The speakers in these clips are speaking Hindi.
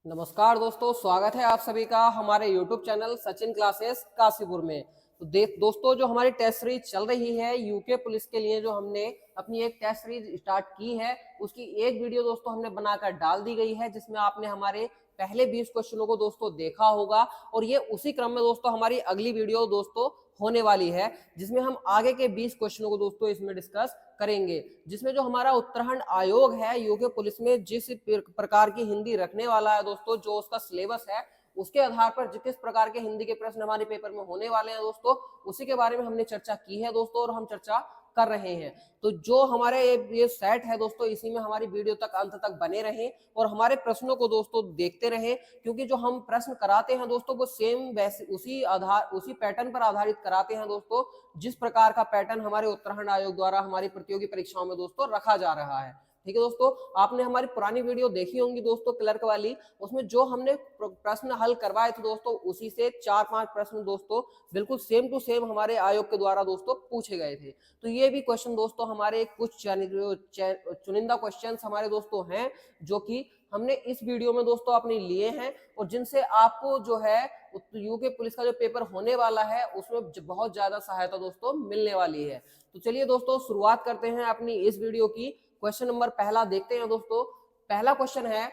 नमस्कार दोस्तों, स्वागत है आप सभी का हमारे YouTube channel Sachin classes Kashipur में। तो दोस्तों, जो हमारी टेस्ट सीरीज चल रही है यूके पुलिस के लिए, जो हमने अपनी एक टेस्ट सीरीज स्टार्ट की है, उसकी एक वीडियो दोस्तों हमने बनाकर डाल दी गई है, जिसमें आपने हमारे पहले 20 क्वेश्चनों को दोस्तों देखा होगा। और ये उसी क्रम में दोस्तों हमारी अगली वीडियो दोस्तों होने वाली है, जिसमें हम आगे के 20 क्वेश्चनों को दोस्तों इसमें डिस्कस करेंगे, जिसमें जो हमारा उत्तराखंड आयोग है यूके पुलिस में जिस प्रकार की हिंदी रखने वाला है दोस्तों, जो उसका सिलेबस है, उसके आधार पर किस प्रकार के हिंदी के प्रश्न हमारे पेपर में होने वाले हैं दोस्तों, उसी के बारे में हमने चर्चा की है दोस्तों, और हम चर्चा कर रहे हैं। तो जो हमारे ये सेट है दोस्तों, इसी में हमारी वीडियो तक अंत तक बने रहें और हमारे प्रश्नों को दोस्तों देखते रहें, क्योंकि जो हम प्रश्न कराते हैं दोस्तों वो सेम वैसे उसी पैटर्न पर आधारित कराते हैं दोस्तों, जिस प्रकार का पैटर्न हमारे उत्तराखंड आयोग द्वारा हमारी प्रतियोगी परीक्षाओं में दोस्तों रखा जा रहा है। ठीक है दोस्तों, आपने हमारी पुरानी वीडियो देखी होंगी दोस्तों क्लर्क वाली, उसमें जो हमने प्रश्न हल करवाए थे दोस्तों, उसी से 4-5 प्रश्न दोस्तों बिल्कुल सेम टू सेम हमारे आयोग के द्वारा दोस्तों पूछे गए थे। तो ये भी क्वेश्चन दोस्तों हमारे कुछ चुनिंदा क्वेश्चन हमारे दोस्तों हैं, जो कि हमने इस वीडियो में दोस्तों अपने लिए हैं, और जिनसे आपको जो है यूके पुलिस का जो पेपर होने वाला है उसमें बहुत ज्यादा सहायता दोस्तों मिलने वाली है। तो चलिए दोस्तों, शुरुआत करते हैं अपनी इस वीडियो की। क्वेश्चन नंबर पहला देखते हैं दोस्तों। पहला क्वेश्चन है,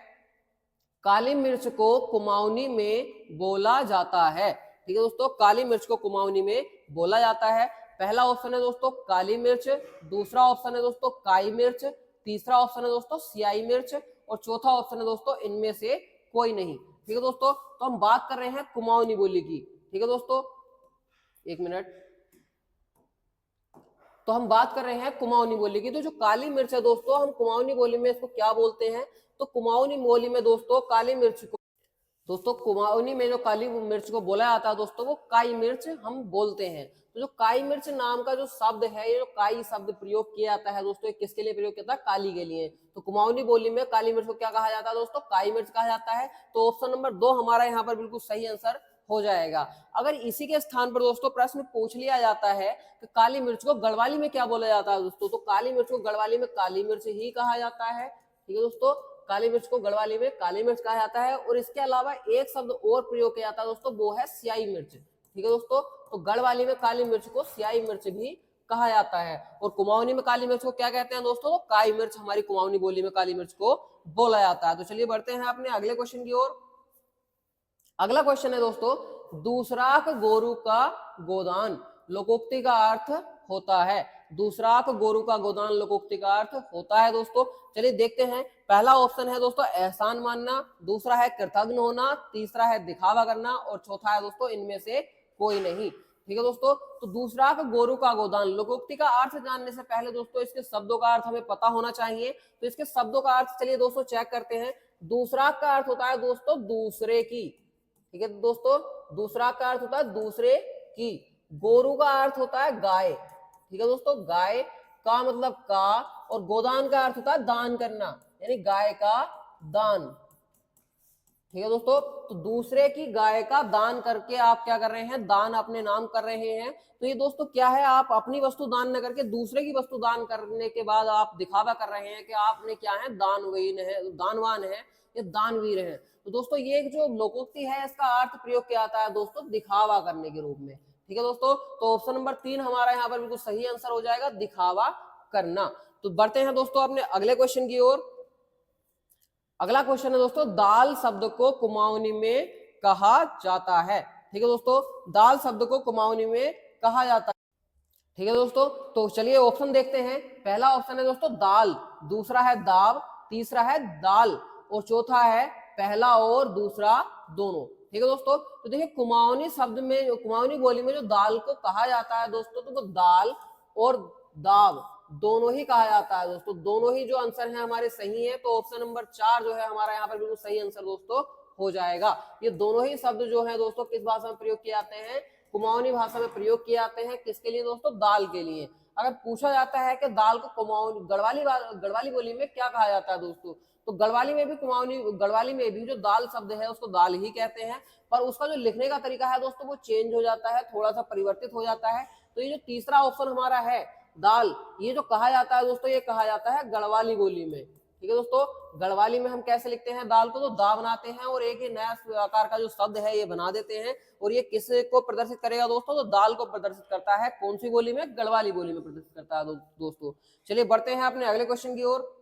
काली मिर्च को कुमाऊनी में बोला जाता है। ठीक है दोस्तों, काली मिर्च को कुमाऊनी में बोला जाता है। पहला ऑप्शन है दोस्तों काली मिर्च, दूसरा ऑप्शन है दोस्तों काई मिर्च, तीसरा ऑप्शन है दोस्तों सियाई मिर्च, और चौथा ऑप्शन है दोस्तों इनमें से कोई नहीं। ठीक है दोस्तों, तो हम बात कर रहे हैं कुमाऊनी बोली की। ठीक है दोस्तों, एक मिनट। तो हम बात कर रहे हैं कुमाऊनी बोली की। तो जो काली मिर्च है दोस्तों, हम कुमाऊनी बोली में इसको क्या बोलते हैं? तो कुमाऊनी बोली में दोस्तों काली मिर्च को दोस्तों कुमाऊनी में जो काली मिर्च को बोला जाता है दोस्तों, वो काई मिर्च हम बोलते हैं। तो जो काई मिर्च नाम का जो शब्द है, ये जो काई शब्द प्रयोग किया जाता है दोस्तों, किसके लिए प्रयोग किया जाता है? काली के लिए। तो कुमाऊनी बोली में काली मिर्च को क्या कहा जाता है दोस्तों? काई मिर्च कहा जाता है। तो ऑप्शन नंबर 2 हमारा यहाँ पर बिल्कुल सही आंसर हो जाएगा। अगर इसी के स्थान पर दोस्तों प्रश्न पूछ लिया जाता है कि काली मिर्च को गढ़वाली में क्या बोला जाता है दोस्तों, तो काली मिर्च को गढ़वाली में काली मिर्च ही कहा जाता है। ठीक है दोस्तों, काली मिर्च को गढ़वाली में काली मिर्च कहा जाता है। और इसके अलावा एक शब्द और प्रयोग किया जाता है दोस्तों, वो है सियाई मिर्च। ठीक है दोस्तों, तो गढ़वाली में काली मिर्च को सियाई मिर्च भी कहा जाता है। और कुमाऊनी में काली मिर्च को क्या कहते हैं दोस्तों? तो काई मिर्च हमारी कुमाऊनी बोली में काली मिर्च को बोला जाता है। तो चलिए बढ़ते हैं अपने अगले क्वेश्चन की ओर। अगला क्वेश्चन है दोस्तों, दूसराक गोरु का गोदान लोकोक्ति का अर्थ होता है। दूसराक गोरु का गोदान लोकोक्ति का अर्थ होता है दोस्तों। चलिए देखते हैं। पहला ऑप्शन है दोस्तों एहसान मानना, दूसरा है कृतज्ञ होना, तीसरा है दिखावा करना, और चौथा है दोस्तों इनमें से कोई नहीं। ठीक है दोस्तों, तो दूसरा का गोरु का गोदान लोकोक्ति का अर्थ जानने से पहले दोस्तों इसके शब्दों का अर्थ हमें पता होना चाहिए। तो इसके शब्दों का अर्थ चलिए दोस्तों चेक करते हैं। दूसरा का अर्थ होता है दोस्तों दूसरे की। ठीक है दोस्तों, दूसरा का अर्थ होता है दूसरे की। गोरु का अर्थ होता है गाय। ठीक है दोस्तों, गाय का मतलब का, और गोदान का अर्थ होता है दान करना, यानी गाय का दान। ठीक है दोस्तों, तो दूसरे की गाय का दान करके आप क्या कर रहे हैं? दान अपने नाम कर रहे हैं। तो ये दोस्तों क्या है? आप अपनी वस्तु दान न करके दूसरे की वस्तु दान करने के बाद आप दिखावा कर रहे हैं कि आपने क्या है? दानवीर है, दानवान है, ये दानवीर है। तो दोस्तों ये जो लोकोक्ति है, इसका अर्थ प्रयोग किया जाता है दोस्तों दिखावा करने के रूप में। ठीक है दोस्तों, तो ऑप्शन नंबर 3 हमारा यहाँ पर बिल्कुल सही आंसर हो जाएगा, दिखावा करना। तो बढ़ते हैं दोस्तों अपने अगले क्वेश्चन की ओर। अगला क्वेश्चन है दोस्तों, दाल शब्द को कुमाऊनी में कहा जाता है। ठीक है दोस्तों, दाल शब्द को कुमाऊनी में कहा जाता है। ठीक है दोस्तों, तो चलिए ऑप्शन देखते हैं। पहला ऑप्शन है दोस्तों दाल, दूसरा है दाव, तीसरा है दाल, और चौथा है पहला और दूसरा दोनों। ठीक है दोस्तों, तो देखिए कुमाऊनी शब्द में, कुमाऊनी बोली में जो दाल को कहा जाता है दोस्तों, तो वो दाल और दाव दोनों ही कहा जाता है दोस्तों। दोनों ही जो आंसर है हमारे सही है। तो ऑप्शन नंबर 4 जो है हमारा यहाँ पर बिल्कुल सही आंसर दोस्तों हो जाएगा। ये दोनों ही शब्द जो है दोस्तों किस भाषा में प्रयोग किए जाते हैं? कुमाऊनी भाषा में प्रयोग किए जाते हैं। किसके लिए दोस्तों? दाल के लिए। अगर पूछा जाता है कि दाल को कुमाऊनी गढ़वाली बोली में क्या कहा जाता है दोस्तों, तो गढ़वाली में भी जो दाल शब्द है उसको दाल ही कहते हैं, पर उसका जो लिखने का तरीका है दोस्तों वो चेंज हो जाता है, थोड़ा सा परिवर्तित हो जाता है। तो ये जो तीसरा ऑप्शन हमारा है दाल, ये जो कहा जाता है दोस्तों, ये कहा जाता है गढ़वाली बोली में। ठीक है दोस्तों। गढ़वाली में हम कैसे लिखते हैं दाल को, तो दा बनाते हैं और एक ही नया आकार का जो शब्द है ये बना देते हैं। और ये किस को प्रदर्शित करेगा दोस्तों, तो दाल को प्रदर्शित करता है। कौन सी बोली में, गढ़वाली बोली में प्रदर्शित करता है दोस्तों। चलिए बढ़ते हैं अपने अगले क्वेश्चन की ओर।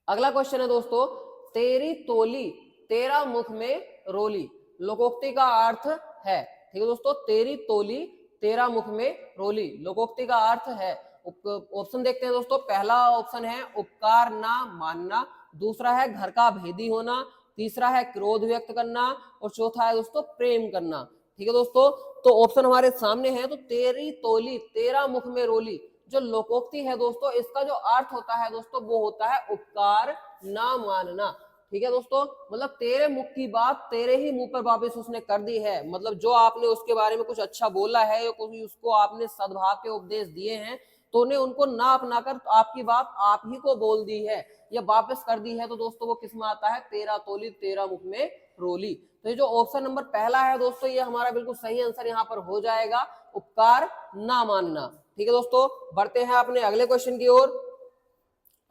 अगला क्वेश्चन है दोस्तों, तेरी तोली तेरा मुख में रोली, लोकोक्ति का अर्थ है। ठीक है दोस्तों, तेरी तोली तेरा मुख में रोली, लोकोक्ति का अर्थ है। ऑप्शन देखते हैं दोस्तों। पहला ऑप्शन है उपकार ना मानना, दूसरा है घर का भेदी होना, तीसरा है क्रोध व्यक्त करना और चौथा है दोस्तों प्रेम करना। ठीक है दोस्तों, तो ऑप्शन हमारे सामने है। तो तेरी तोली तेरा मुख में रोली जो लोकोक्ति है दोस्तों, इसका जो अर्थ होता है दोस्तों वो होता है उपकार ना मानना। ठीक है दोस्तों, मतलब तेरे मुख की बात तेरे ही मुंह पर वापस उसने कर दी है। मतलब जो आपने उसके बारे में कुछ अच्छा बोला है या कुछ उसको आपने सद्भाव के उपदेश दिए हैं, तो उन्हें उनको ना अपनाकर आपकी बात आप ही को बोल दी है या वापस कर दी है। तो दोस्तों वो किस में आता है, तेरा तोली तेरा मुख में रोली। तो ये जो ऑप्शन नंबर पहला है दोस्तों, ये हमारा बिल्कुल सही आंसर यहाँ पर हो जाएगा, उपकार ना मानना। ठीक है दोस्तों, बढ़ते हैं अपने अगले क्वेश्चन की ओर।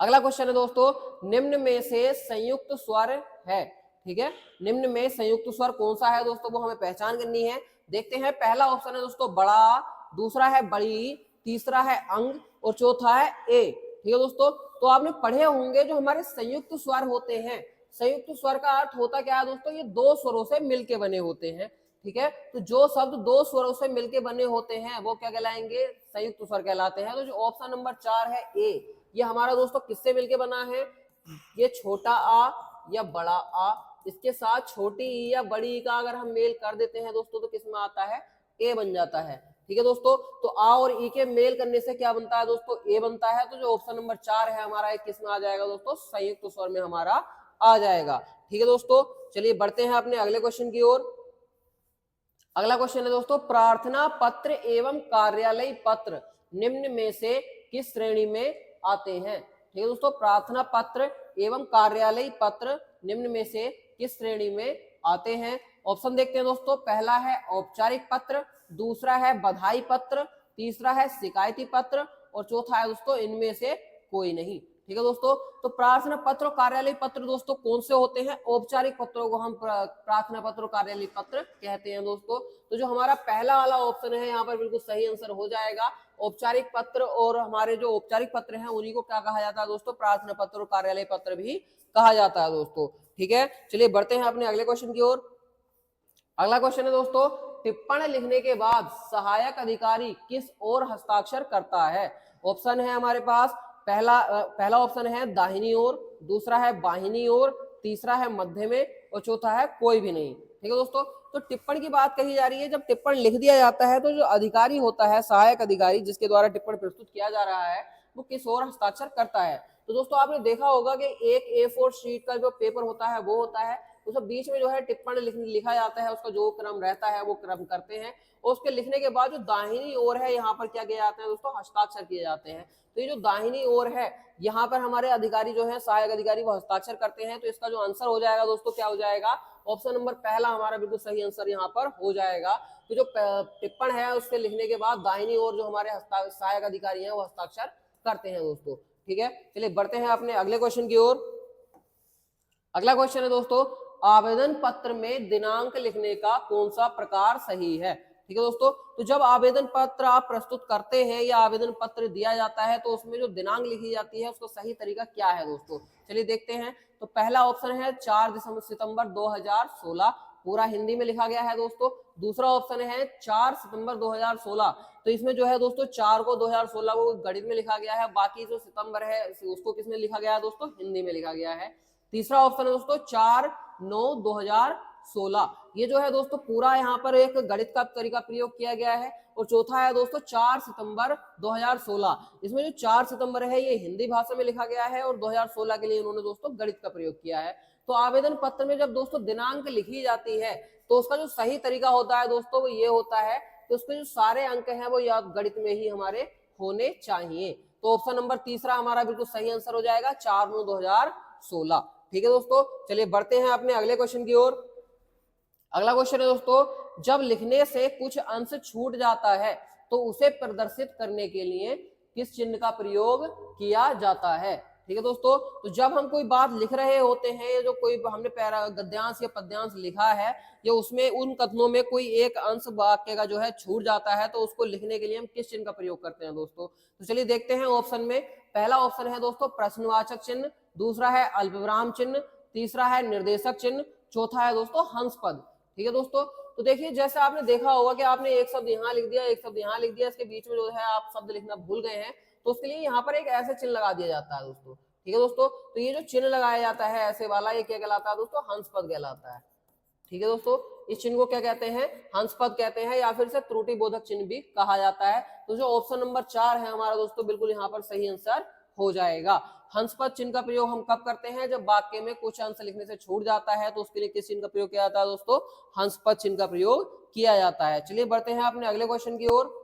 अगला क्वेश्चन है दोस्तों, निम्न में से संयुक्त स्वर है। ठीक है, निम्न में संयुक्त स्वर कौन सा है दोस्तों, वो हमें पहचान करनी है। देखते हैं, पहला ऑप्शन है दोस्तों बड़ा, दूसरा है बड़ी, तीसरा है अंग और चौथा है ए। ठीक है दोस्तों, तो आपने पढ़े होंगे जो हमारे संयुक्त स्वर होते हैं, संयुक्त स्वर का अर्थ होता क्या है दोस्तों, ये दो स्वरों से मिलके बने होते हैं। ठीक है, तो जो शब्द दो स्वरों से मिलके बने होते हैं वो क्या कहलाएंगे, संयुक्त स्वर कहलाते हैं। तो जो ऑप्शन नंबर 4 है ए, ये हमारा दोस्तों किससे मिलके बना है, ये छोटा आ या बड़ा आ, इसके साथ छोटी ई या बड़ी ई का अगर हम मेल कर देते हैं दोस्तों तो किस में आता है, ए बन जाता है। ठीक है दोस्तों, तो आ और ई के मेल करने से क्या बनता है दोस्तों, ए बनता है। तो जो ऑप्शन नंबर 4 है हमारा, एक किस में आ जाएगा दोस्तों, संयुक्त स्वर में हमारा आ जाएगा। ठीक है दोस्तों, चलिए बढ़ते हैं अपने अगले क्वेश्चन की ओर। अगला क्वेश्चन है दोस्तों, प्रार्थना पत्र एवं कार्यालय पत्र निम्न में से किस श्रेणी में आते हैं। ठीक है दोस्तों, प्रार्थना पत्र एवं कार्यालय पत्र निम्न में से किस श्रेणी में आते हैं। ऑप्शन देखते हैं दोस्तों। पहला है औपचारिक पत्र, दूसरा है बधाई पत्र, तीसरा है शिकायती पत्र और चौथा है दोस्तों इनमें से कोई नहीं। ठीक है दोस्तों, तो प्रार्थना पत्र और कार्यालय पत्र दोस्तों कौन से होते हैं, औपचारिक पत्रों को हम प्रार्थना पत्र और कार्यालय पत्र कहते हैं दोस्तों। तो जो हमारा पहला वाला ऑप्शन है यहाँ पर बिल्कुल सही आंसर हो जाएगा। औपचारिक पत्र और हमारे जो औपचारिक पत्र हैं उन्हीं को क्या कहा जाता है दोस्तों, प्रार्थना पत्र और कार्यालय पत्र भी कहा जाता है दोस्तों। ठीक है, चलिए बढ़ते हैं अपने अगले क्वेश्चन की ओर। अगला क्वेश्चन है दोस्तों, टिप्पणी लिखने के बाद सहायक अधिकारी किस ओर हस्ताक्षर करता है। ऑप्शन है हमारे पास, पहला ऑप्शन है दाहिनी ओर, दूसरा है बाहिनी ओर, तीसरा है मध्य में और चौथा है कोई भी नहीं। ठीक है दोस्तों, तो टिप्पणी की बात कही जा रही है। जब टिप्पणी लिख दिया जाता है तो जो अधिकारी होता है, सहायक अधिकारी जिसके द्वारा टिप्पणी प्रस्तुत किया जा रहा है, वो किस ओर हस्ताक्षर करता है। तो दोस्तों आपने देखा होगा कि एक A4 शीट का जो पेपर होता है वो होता है, तो सब बीच में जो है टिप्पणी लिखा जाता है, उसका जो क्रम रहता है वो क्रम करते हैं और उसके लिखने के बाद जो दाहिनी ओर है यहाँ पर क्या किया जाता है दोस्तों, हस्ताक्षर किए जाते हैं। तो ये जो दाहिनी ओर है यहाँ पर हमारे अधिकारी जो है, सहायक अधिकारी, वो हस्ताक्षर करते हैं। तो इसका जो आंसर हो जाएगा दोस्तों क्या हो जाएगा, ऑप्शन नंबर पहला हमारा बिल्कुल सही आंसर यहाँ पर हो जाएगा। तो जो टिप्पणी है उसके लिखने के बाद दाहिनी ओर जो हमारे सहायक अधिकारी हैं वो हस्ताक्षर करते हैं दोस्तों। ठीक है, चलिए बढ़ते हैं अपने अगले क्वेश्चन की ओर। अगला क्वेश्चन है दोस्तों, आवेदन पत्र में दिनांक लिखने का कौन सा प्रकार सही है। ठीक है दोस्तों, तो जब आवेदन पत्र आप प्रस्तुत करते हैं या आवेदन पत्र दिया जाता है तो उसमें जो दिनांक लिखी जाती है उसका सही तरीका क्या है दोस्तों, चलिए देखते हैं। तो पहला ऑप्शन है 4 सितंबर 2016, पूरा हिंदी में लिखा गया है दोस्तों। दूसरा ऑप्शन है 4 सितंबर 2016, तो इसमें जो है दोस्तों 4 को 2016 को गणित में लिखा गया है, बाकी जो सितंबर है उसको किसमें लिखा गया है दोस्तों, हिंदी में लिखा गया है। तीसरा ऑप्शन है दोस्तों 4/9/2016, ये जो है दोस्तों पूरा यहाँ पर एक गणित का तरीका प्रयोग किया गया है। और चौथा है दोस्तों 4 सितंबर 2016, इसमें जो 4 सितंबर है ये हिंदी भाषा में लिखा गया है और 2016 के लिए उन्होंने दोस्तों गणित का प्रयोग किया है। तो आवेदन पत्र में जब दोस्तों दिनांक लिखी जाती है तो उसका जो सही तरीका होता है दोस्तों वो ये होता है कि उसके जो सारे अंक हैं वो या गणित में ही हमारे होने चाहिए। तो ऑप्शन नंबर तीसरा हमारा बिल्कुल सही आंसर हो जाएगा, 4/9/2016। ठीक है दोस्तों, चलिए बढ़ते हैं अपने अगले क्वेश्चन की ओर। अगला क्वेश्चन है दोस्तों, जब लिखने से कुछ अंश छूट जाता है तो उसे प्रदर्शित करने के लिए किस चिन्ह का प्रयोग किया जाता है। ठीक है दोस्तों। तो जब हम कोई बात लिख रहे होते हैं, जो कोई हमने गद्यांश या पद्यांश लिखा है, या उसमें उन कथनों में कोई एक अंश वाक्य का जो है छूट जाता है, तो उसको लिखने के लिए हम किस चिन्ह का प्रयोग करते हैं दोस्तों। तो चलिए देखते हैं ऑप्शन में। पहला ऑप्शन है दोस्तों प्रश्नवाचक चिन्ह, दूसरा है अल्पविराम चिन्ह, तीसरा है निर्देशक चिन्ह, चौथा है दोस्तों हंस पद। ठीक है दोस्तों। तो देखिए जैसे आपने देखा होगा कि आपने एक शब्द यहाँ लिख दिया, एक शब्द यहाँ लिख दिया, इसके बीच में जो है आप शब्द लिखना भूल गए हैं, तो उसके लिए यहाँ पर एक ऐसे चिन्ह लगा दिया जाता है दोस्तों। ठीक है दोस्तों। तो ये जो चिन्ह लगाया जाता है ऐसे वाला, ये क्या कहलाता है दोस्तों, हंस पद कहलाता है। ठीक है दोस्तों। इस चिन्ह को क्या कहते हैं, हंस पद कहते हैं, या फिर इसे त्रुटि बोधक चिन्ह भी कहा जाता है। तो जो ऑप्शन नंबर 4 है हमारा दोस्तों, बिल्कुल यहाँ पर सही आंसर हो जाएगा। हंस पद चिन्ह का प्रयोग हम कब करते हैं, जब वाक्य में कुछ अंश लिखने से छूट जाता है, तो उसके लिए किस चिन्ह का प्रयोग किया जाता है दोस्तों, हंस पद चिन्ह का प्रयोग किया जाता है। चलिए बढ़ते हैं अपने अगले क्वेश्चन की ओर।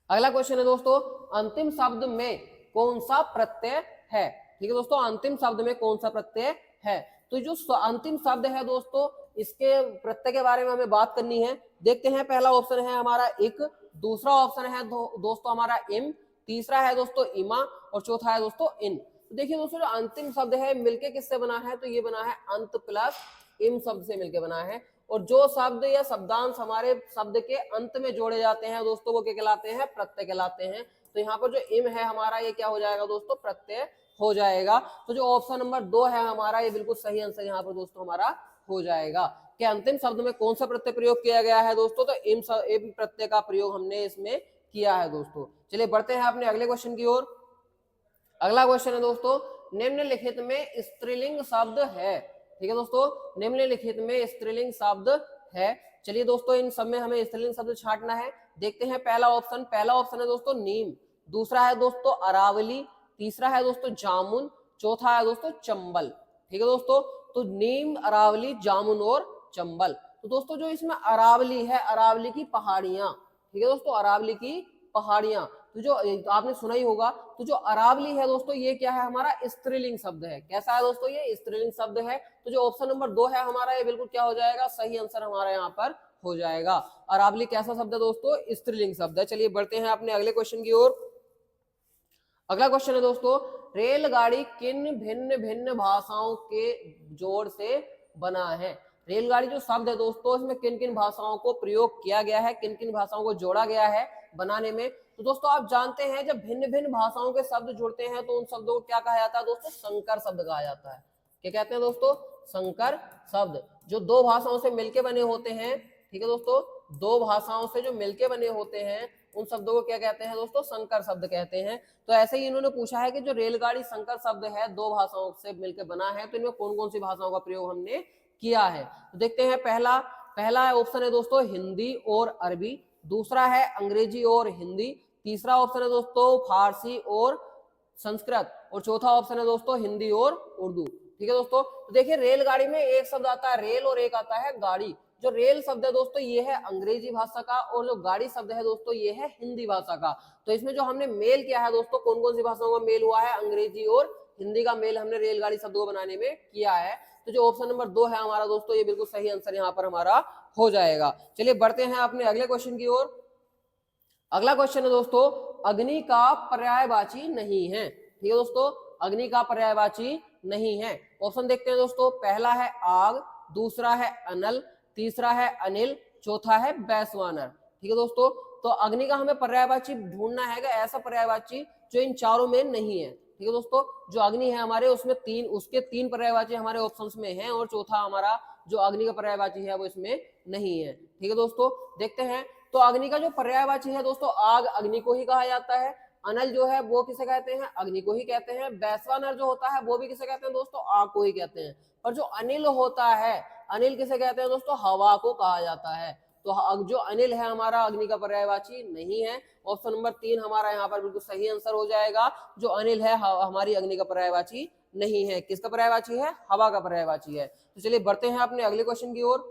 अगला क्वेश्चन है दोस्तों, अंतिम शब्द में कौन सा प्रत्यय है। ठीक है दोस्तों, अंतिम शब्द में कौन सा प्रत्यय है। तो जो अंतिम शब्द है दोस्तों, इसके प्रत्यय के बारे में हमें बात करनी है। देखते हैं, पहला ऑप्शन है हमारा इक, दूसरा ऑप्शन है दोस्तों हमारा इम, तीसरा है दोस्तों इमा, और चौथा है दोस्तों इन। तो देखिए दोस्तों, जो अंतिम शब्द है मिलके किससे बना है, तो ये बना है अंत प्लस इम शब्द से मिलके बना है। और जो शब्द या शब्दांश हमारे शब्द के अंत में जोड़े जाते हैं दोस्तों, वो क्या कहलाते हैं, प्रत्यय कहलाते हैं। तो यहाँ पर जो इम है हमारा, ये क्या हो जाएगा दोस्तों, प्रत्यय हो जाएगा। तो जो ऑप्शन नंबर 2 है हमारा, ये बिल्कुल सही आंसर यहाँ पर दोस्तों हमारा हो जाएगा। कि अंतिम शब्द में कौन सा प्रत्यय प्रयोग किया गया है दोस्तों, तो इम प्रत्यय का प्रयोग हमने इसमें किया है दोस्तों। चलिए बढ़ते हैं अपने अगले क्वेश्चन की ओर। अगला क्वेश्चन है दोस्तों, निम्नलिखित में स्त्रीलिंग शब्द है। ठीक है दोस्तों, निम्नलिखित में स्त्रीलिंग शब्द है। चलिए दोस्तों, इन सब में हमें स्त्रीलिंग शब्द छांटना है। देखते हैं पहला ऑप्शन है दोस्तों नीम, दूसरा है दोस्तों अरावली, तीसरा है दोस्तों जामुन, चौथा है दोस्तों चंबल। ठीक है दोस्तों। तो नीम, अरावली, जामुन और चंबल। तो दोस्तों जो इसमें अरावली है, अरावली की पहाड़ियां। ठीक है दोस्तों, अरावली की पहाड़ियां। तो जो आपने सुना ही होगा, तो जो अरावली है दोस्तों, ये क्या है हमारा, स्त्रीलिंग शब्द है। कैसा है दोस्तों, ये स्त्रीलिंग शब्द है। तो जो ऑप्शन नंबर 2 है हमारा, ये बिल्कुल क्या हो जाएगा, सही आंसर हमारा यहाँ पर हो जाएगा। अरावली कैसा शब्द है दोस्तों, स्त्रीलिंग शब्द है। चलिए बढ़ते हैं अपने अगले क्वेश्चन की ओर। अगला क्वेश्चन है दोस्तों, रेलगाड़ी किन भिन्न भिन्न भाषाओं के जोड़ से बना है। रेलगाड़ी जो शब्द है दोस्तों, इसमें किन किन भाषाओं को प्रयोग किया गया है, किन किन भाषाओं को जोड़ा गया है बनाने में। तो दोस्तों आप जानते हैं, जब भिन्न भिन्न भाषाओं के शब्द जुड़ते हैं, तो उन शब्दों को क्या कहा जाता है दोस्तों, संकर शब्द कहा जाता है। क्या कहते हैं दोस्तों, संकर शब्द। जो दो भाषाओं से मिलके बने होते हैं, ठीक है दोस्तों, दो भाषाओं से जो मिलके बने होते हैं, उन शब्दों को क्या कहते हैं दोस्तों, संकर शब्द कहते हैं। तो ऐसे ही इन्होंने पूछा है कि जो रेलगाड़ी संकर शब्द है, दो भाषाओं से मिलकर बना है, तो इनमें कौन कौन सी भाषाओं का प्रयोग हमने किया है। तो देखते हैं, पहला ऑप्शन है दोस्तों हिंदी और अरबी, दूसरा है अंग्रेजी और हिंदी, तीसरा ऑप्शन है दोस्तों फारसी और संस्कृत, और चौथा ऑप्शन है दोस्तों हिंदी और उर्दू। ठीक है दोस्तों। तो देखिए रेलगाड़ी में एक शब्द आता है रेल और एक आता है गाड़ी। जो रेल शब्द है दोस्तों, ये है अंग्रेजी भाषा का, और जो गाड़ी शब्द है दोस्तों, ये है हिंदी भाषा का। तो इसमें जो हमने मेल किया है दोस्तों, कौन कौन सी भाषाओं का मेल हुआ है, अंग्रेजी और हिंदी का मेल हमने रेलगाड़ी शब्द को बनाने में किया है। तो जो ऑप्शन नंबर 2 है हमारा दोस्तों, ये बिल्कुल सही आंसर यहाँ पर हमारा हो जाएगा। चलिए बढ़ते हैं अपने अगले क्वेश्चन की ओर। अगला क्वेश्चन है दोस्तों, अग्नि का पर्यायवाची नहीं है। ठीक है दोस्तों, अग्नि का पर्यायवाची नहीं है। ऑप्शन देखते हैं दोस्तों, पहला है आग, दूसरा है अनल, तीसरा है अनिल, चौथा है वैश्वानर। ठीक है दोस्तों। तो अग्नि का हमें पर्यायवाची ढूंढना है, ऐसा पर्यायवाची जो इन चारों में नहीं है। ठीक है दोस्तों, जो अग्नि है हमारे, उसमें उसके तीन पर्यायवाची हमारे ऑप्शंस में हैं, और चौथा हमारा जो अग्नि का पर्यायवाची है वो इसमें नहीं है। ठीक है दोस्तों, देखते हैं। तो अग्नि का जो पर्यायवाची है दोस्तों, आग, अग्नि को ही कहा जाता है। अनल जो है वो किसे कहते हैं, अग्नि को ही कहते हैं। वैश्वानर जो होता है वो भी किसे कहते हैं दोस्तों, आग को ही कहते हैं। और जो अनिल होता है, अनिल किसे कहते हैं दोस्तों, हवा को कहा जाता है। तो जो अनिल है हमारा अग्नि का पर्यायवाची नहीं है। ऑप्शन नंबर 3 हमारा यहाँ पर बिल्कुल सही आंसर हो जाएगा। जो अनिल है हमारी अग्नि का पर्यायवाची नहीं है। किसका पर्यायवाची है, हवा का पर्यायवाची है। तो चलिए बढ़ते हैं अपने अगले क्वेश्चन की ओर।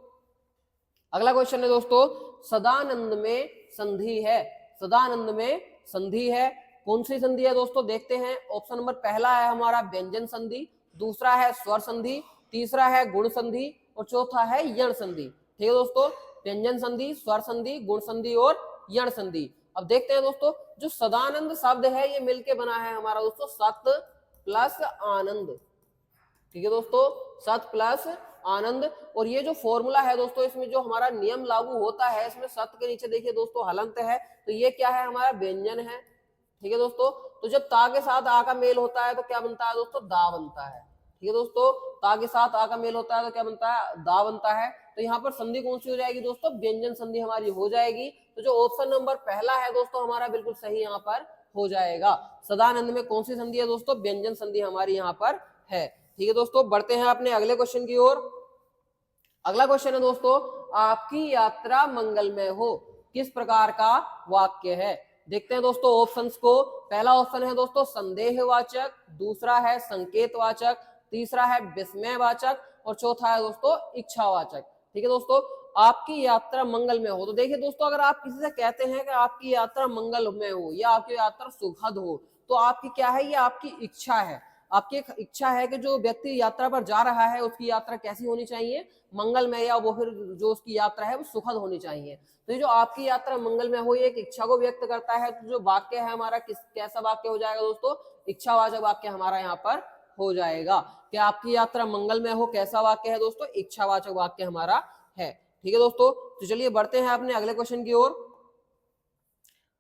अगला क्वेश्चन है दोस्तों, सदानंद में संधि है। सदानंद में संधि है, कौन सी संधि है दोस्तों, देखते हैं। ऑप्शन नंबर पहला है हमारा व्यंजन संधि, दूसरा है स्वर संधि, तीसरा है गुण संधि, और चौथा है यण संधि। ठीक है दोस्तों, व्यंजन संधि, स्वर संधि, गुण संधि और यण संधि। अब देखते हैं दोस्तों, जो सदानंद शब्द है ये मिलके बना है हमारा दोस्तों सत, प्लस आनंद। ठीक है दोस्तों, सत प्लस आनंद। और ये जो फॉर्मूला है दोस्तों, इसमें जो हमारा नियम लागू होता है, इसमें सत के नीचे देखिए दोस्तों हलंत है, तो ये क्या है, हमारा व्यंजन है। ठीक है दोस्तों, तो जब ता के साथ आ का मेल होता है तो क्या बनता है दोस्तों, दा बनता है। ठीक है दोस्तों, ता के साथ आ का मेल होता है तो क्या बनता है, दा बनता है। तो यहाँ पर संधि कौन सी हो जाएगी दोस्तों, व्यंजन संधि हमारी हो जाएगी। तो जो ऑप्शन नंबर पहला है दोस्तों हमारा बिल्कुल सही यहाँ पर हो जाएगा। सदानंद में कौन सी संधि है दोस्तों, व्यंजन संधि हमारी यहाँ पर है। ठीक है दोस्तों, बढ़ते हैं अपने अगले क्वेश्चन की ओर। अगला क्वेश्चन है दोस्तों, आपकी यात्रा मंगलमय हो किस प्रकार का वाक्य है। देखते हैं दोस्तों ऑप्शंस को। पहला ऑप्शन है दोस्तों संदेहवाचक, दूसरा है संकेतवाचक, तीसरा है विस्मयवाचक और चौथा है दोस्तों इच्छावाचक। ठीक है दोस्तों, आपकी यात्रा मंगलमय हो, तो देखिए दोस्तों अगर आप किसी से कहते हैं कि आपकी यात्रा मंगलमय हो या आपकी यात्रा सुखद हो, तो आपकी क्या है, ये आपकी इच्छा है। आपकी एक इच्छा है कि जो व्यक्ति यात्रा पर जा रहा है उसकी यात्रा कैसी होनी चाहिए, मंगलमय, या वो फिर जो उसकी यात्रा है वो सुखद होनी चाहिए। तो ये जो आपकी यात्रा मंगलमय हो, ये एक इच्छा को व्यक्त करता है। तो जो वाक्य है हमारा कैसा वाक्य हो जाएगा दोस्तों, इच्छावाचक वाक्य हमारा यहाँ पर हो जाएगा। कि आपकी यात्रा मंगलमय हो कैसा वाक्य है दोस्तों, इच्छावाचक वाक्य हमारा है। ठीक है दोस्तों, तो चलिए बढ़ते हैं अपने अगले क्वेश्चन की ओर।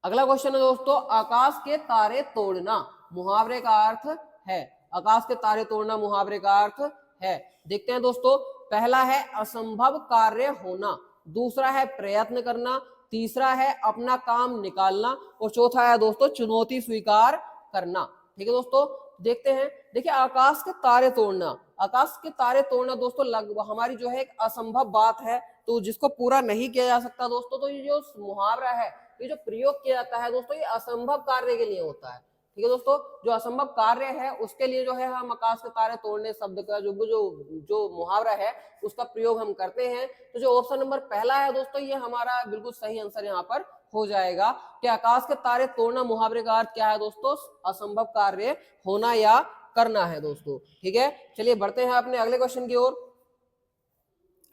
अगला क्वेश्चन है दोस्तों, आकाश के तारे तोड़ना मुहावरे का अर्थ है। आकाश के तारे तोड़ना मुहावरे का अर्थ है। देखते हैं दोस्तों, पहला है असंभव कार्य होना, दूसरा है प्रयत्न करना, तीसरा है अपना काम निकालना और चौथा है दोस्तों चुनौती स्वीकार करना। ठीक है दोस्तों, देखते हैं। देखिए आकाश के तारे तोड़ना, आकाश के तारे तोड़ना दोस्तों लगभग हमारी जो है एक असंभव बात है, तो जिसको पूरा नहीं किया जा सकता दोस्तों। तो ये जो मुहावरा है, ये जो प्रयोग किया जाता है दोस्तों, ये असंभव कार्य के लिए होता है। ठीक है दोस्तों, जो असंभव कार्य है उसके लिए जो है हम आकाश के तारे तोड़ने शब्द का जो जो जो मुहावरा है उसका प्रयोग हम करते हैं। तो जो ऑप्शन नंबर पहला है दोस्तों, ये हमारा बिल्कुल सही आंसर यहाँ पर हो जाएगा कि आकाश के तारे तोड़ना मुहावरे का अर्थ क्या है दोस्तों, असंभव कार्य होना या करना है दोस्तों। ठीक है, चलिए बढ़ते हैं अपने अगले क्वेश्चन की ओर।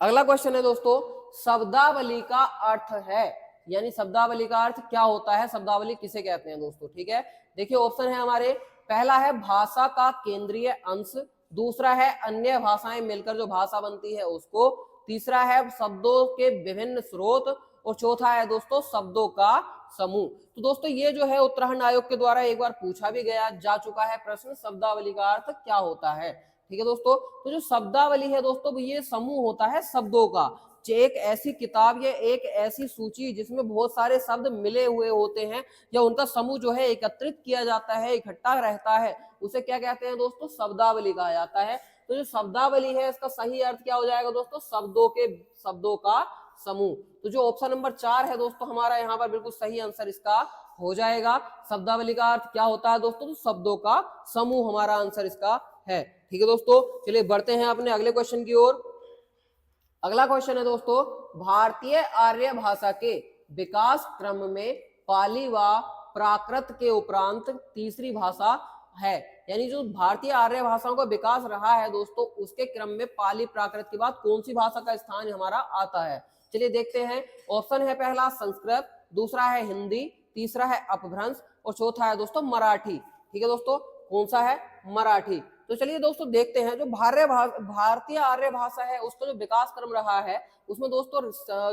अगला क्वेश्चन है दोस्तों, शब्दावली का अर्थ है, यानी शब्दावली का अर्थ क्या होता है, शब्दावली किसे कहते हैं दोस्तों। ठीक है, देखिए ऑप्शन है हमारे, पहला है भाषा का केंद्रीय अंश, दूसरा है अन्य भाषाएं मिलकर जो भाषा बनती है उसको, तीसरा है शब्दों के विभिन्न स्रोत और चौथा है दोस्तों शब्दों का समूह। तो दोस्तों ये जो है उत्तराखंड आयोग के द्वारा एक बार पूछा भी गया जा चुका है प्रश्न, शब्दावली का अर्थ क्या होता है। ठीक है दोस्तों, तो जो शब्दावली है दोस्तों, ये समूह होता है शब्दों का, एक ऐसी किताब या एक ऐसी सूची जिसमें बहुत सारे शब्द मिले हुए होते हैं या उनका समूह जो है एकत्रित किया जाता है, इकट्ठा रहता है, उसे क्या कहते हैं दोस्तों, शब्दावली कहा जाता है। तो जो शब्दावली है इसका सही अर्थ क्या हो जाएगा दोस्तों, शब्दों का समूह। तो जो ऑप्शन नंबर 4 है दोस्तों हमारा यहाँ पर बिल्कुल सही आंसर इसका हो जाएगा। शब्दावली का अर्थ क्या होता है दोस्तों, तो शब्दों का समूह हमारा आंसर इसका है। ठीक है दोस्तों, चलिए बढ़ते हैं अपने अगले क्वेश्चन की ओर। अगला क्वेश्चन है दोस्तों, भारतीय आर्य भाषा के विकास क्रम में पाली व प्राकृत के उपरांत तीसरी भाषा है, यानी जो भारतीय आर्य भाषाओं का विकास रहा है दोस्तों, उसके क्रम में पाली प्राकृत के बाद कौन सी भाषा का स्थान हमारा आता है। चलिए देखते हैं। ऑप्शन है पहला संस्कृत, दूसरा है हिंदी, तीसरा है अपभ्रंश और चौथा है दोस्तों मराठी। ठीक है दोस्तों, कौन सा है, मराठी। तो चलिए दोस्तों देखते हैं, जो भारतीय आर्य भाषा है उसका जो विकास क्रम रहा है उसमें दोस्तों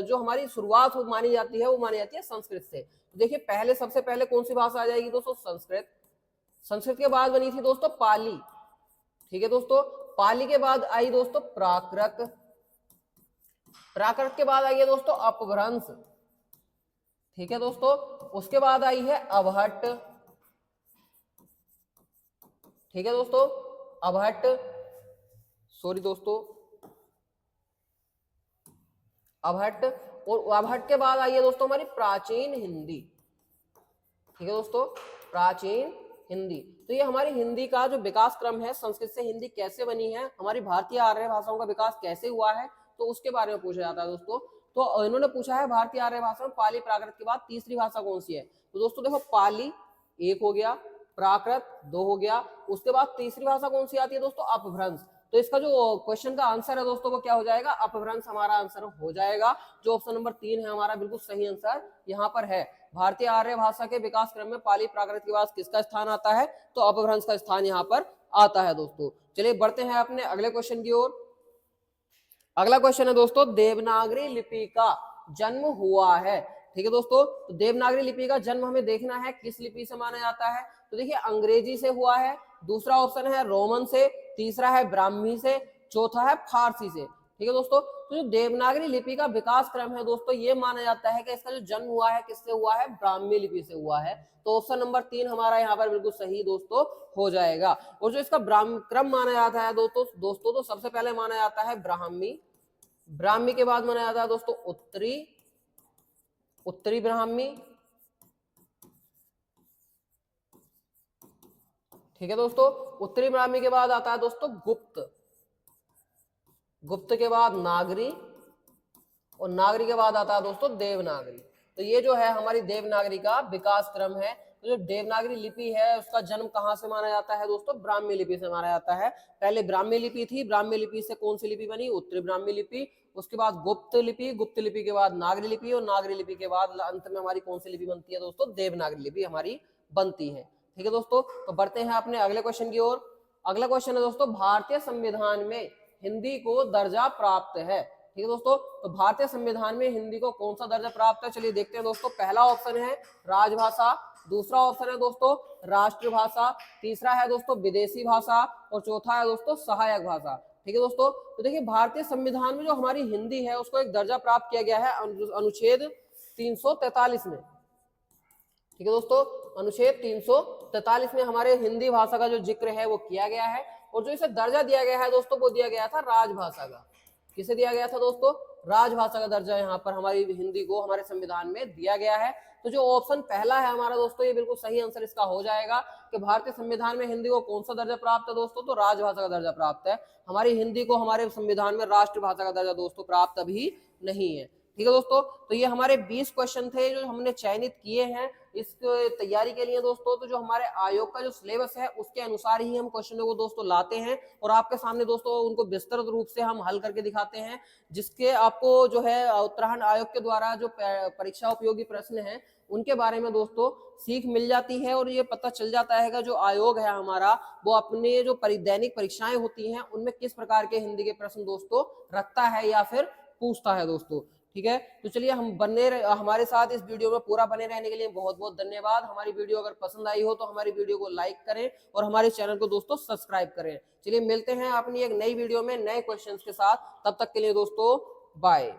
जो हमारी शुरुआत मानी जाती है वो मानी जाती है संस्कृत से। तो देखिए पहले सबसे पहले कौन सी भाषा आ जाएगी दोस्तों, संस्कृत। संस्कृत के बाद बनी थी दोस्तों पाली। ठीक है दोस्तों, पाली के बाद आई दोस्तों प्राकृत, प्राकृत के बाद आई है दोस्तों अपभ्रंश। ठीक है दोस्तों, उसके बाद आई है अवहट्ट। ठीक है दोस्तों, अवहट्ट, सॉरी दोस्तों, अवहट्ट, और अवहट्ट के बाद आई है दोस्तों हमारी प्राचीन हिंदी। ठीक है दोस्तों, प्राचीन हिंदी। तो ये हमारी हिंदी का जो विकास क्रम है, संस्कृत से हिंदी कैसे बनी है, हमारी भारतीय आर्य भाषाओं का विकास कैसे हुआ है, तो उसके बारे में पूछा जाता है दोस्तों। तो इन्होंने पूछा है भारतीय आर्य भाषा में पाली प्राकृत के बाद तीसरी भाषा कौन सी है। तो दोस्तों देखो, पाली एक हो गया, प्राकृत 2 हो गया, उसके बाद तीसरी भाषा कौन सी आती है दोस्तों, अपभ्रंश। तो इसका जो क्वेश्चन का आंसर है दोस्तों वो क्या हो जाएगा, अपभ्रंश हमारा आंसर हो जाएगा। जो ऑप्शन नंबर 3 है हमारा बिल्कुल सही आंसर यहाँ पर है। भारतीय आर्य भाषा के विकास क्रम में पाली प्राकृत के बाद किसका स्थान आता है, तो अपभ्रंश का स्थान यहाँ पर आता है दोस्तों। चलिए बढ़ते हैं अपने अगले क्वेश्चन की ओर। अगला क्वेश्चन है दोस्तों, देवनागरी लिपि का जन्म हुआ है। ठीक है दोस्तों, तो देवनागरी लिपि का जन्म हमें देखना है किस लिपि से माना जाता है, तो देखिए अंग्रेजी से हुआ है, दूसरा ऑप्शन है रोमन से, तीसरा है ब्राह्मी से, चौथा है फारसी से। ठीक है दोस्तों, तो जो देवनागरी लिपि का विकास क्रम है दोस्तों, ये माना जाता है कि इसका जो जन्म हुआ है किससे हुआ है, ब्राह्मी लिपि से हुआ है। तो ऑप्शन नंबर 3 हमारा यहाँ पर बिल्कुल सही दोस्तों हो जाएगा। और जो इसका क्रम माना जाता है दोस्तों तो सबसे पहले माना जाता है ब्राह्मी, ब्राह्मी के बाद माना जाता है दोस्तों उत्तरी ब्राह्मी। ठीक है दोस्तों, उत्तरी ब्राह्मी के बाद आता है दोस्तों गुप्त के बाद नागरी, और नागरी के बाद आता है दोस्तों देवनागरी। तो ये जो है हमारी देवनागरी का विकास क्रम है। तो जो देवनागरी लिपि है उसका जन्म कहाँ से माना जाता है दोस्तों, ब्राह्मी लिपि से माना जाता है। पहले ब्राह्मी लिपि थी, ब्राह्मी लिपि से कौन सी लिपि बनी, उत्तरी ब्राह्मी लिपि, उसके बाद गुप्त लिपि के बाद नागरी लिपि, और नागरी लिपि के बाद अंत में हमारी कौन सी लिपि बनती है दोस्तों, देवनागरी लिपि हमारी बनती है। ठीक है दोस्तों, तो बढ़ते हैं अपने अगले क्वेश्चन की ओर। अगला क्वेश्चन है दोस्तों, भारतीय संविधान में हिंदी को दर्जा प्राप्त है। ठीक है दोस्तों, तो भारतीय संविधान में हिंदी को कौन सा दर्जा प्राप्त है, चलिए देखते हैं दोस्तों। पहला ऑप्शन है राजभाषा, दूसरा ऑप्शन है दोस्तों राष्ट्रभाषा, तीसरा है दोस्तों विदेशी भाषा, और चौथा है दोस्तों सहायक भाषा। ठीक है दोस्तों, तो देखिए भारतीय संविधान में जो हमारी हिंदी है उसको एक दर्जा प्राप्त किया गया है अनुच्छेद 343 में। ठीक है दोस्तों, अनुच्छेद 343 में हमारे हिंदी भाषा का जो जिक्र है वो किया गया है। और जो इसे दर्जा दिया गया है दोस्तों वो दिया गया था राजभाषा का। किसे दिया गया था दोस्तों, राजभाषा का दर्जा यहाँ पर हमारी हिंदी को हमारे संविधान में दिया गया है। तो जो ऑप्शन पहला है हमारा दोस्तों ये बिल्कुल सही आंसर इसका हो जाएगा कि भारतीय संविधान में हिंदी को कौन सा दर्जा प्राप्त है दोस्तों, तो राजभाषा का दर्जा प्राप्त है। हमारी हिंदी को हमारे संविधान में राष्ट्रभाषा का दर्जा दोस्तों प्राप्त अभी नहीं है। ठीक है दोस्तों, तो ये हमारे 20 क्वेश्चन थे जो हमने चयनित किए हैं इस तैयारी के लिए दोस्तों। तो जो हमारे आयोग का जो सिलेबस है उसके अनुसार ही हम क्वेश्चनों को दोस्तों लाते हैं और आपके सामने दोस्तों उनको विस्तृत रूप से हम हल करके दिखाते हैं, जिसके आपको जो है उत्तराखंड आयोग के द्वारा जो परीक्षा उपयोगी प्रश्न है उनके बारे में दोस्तों सीख मिल जाती है। और ये पता चल जाता है कि जो आयोग है हमारा वो अपने जो दैनिक परीक्षाएं होती हैं उनमें किस प्रकार के हिंदी के प्रश्न दोस्तों रखता है या फिर पूछता है दोस्तों। ठीक है, तो चलिए हम हमारे साथ इस वीडियो में पूरा बने रहने के लिए बहुत बहुत धन्यवाद। हमारी वीडियो अगर पसंद आई हो तो हमारी वीडियो को लाइक करें और हमारे चैनल को दोस्तों सब्सक्राइब करें। चलिए मिलते हैं अपनी एक नई वीडियो में नए क्वेश्चंस के साथ, तब तक के लिए दोस्तों बाय।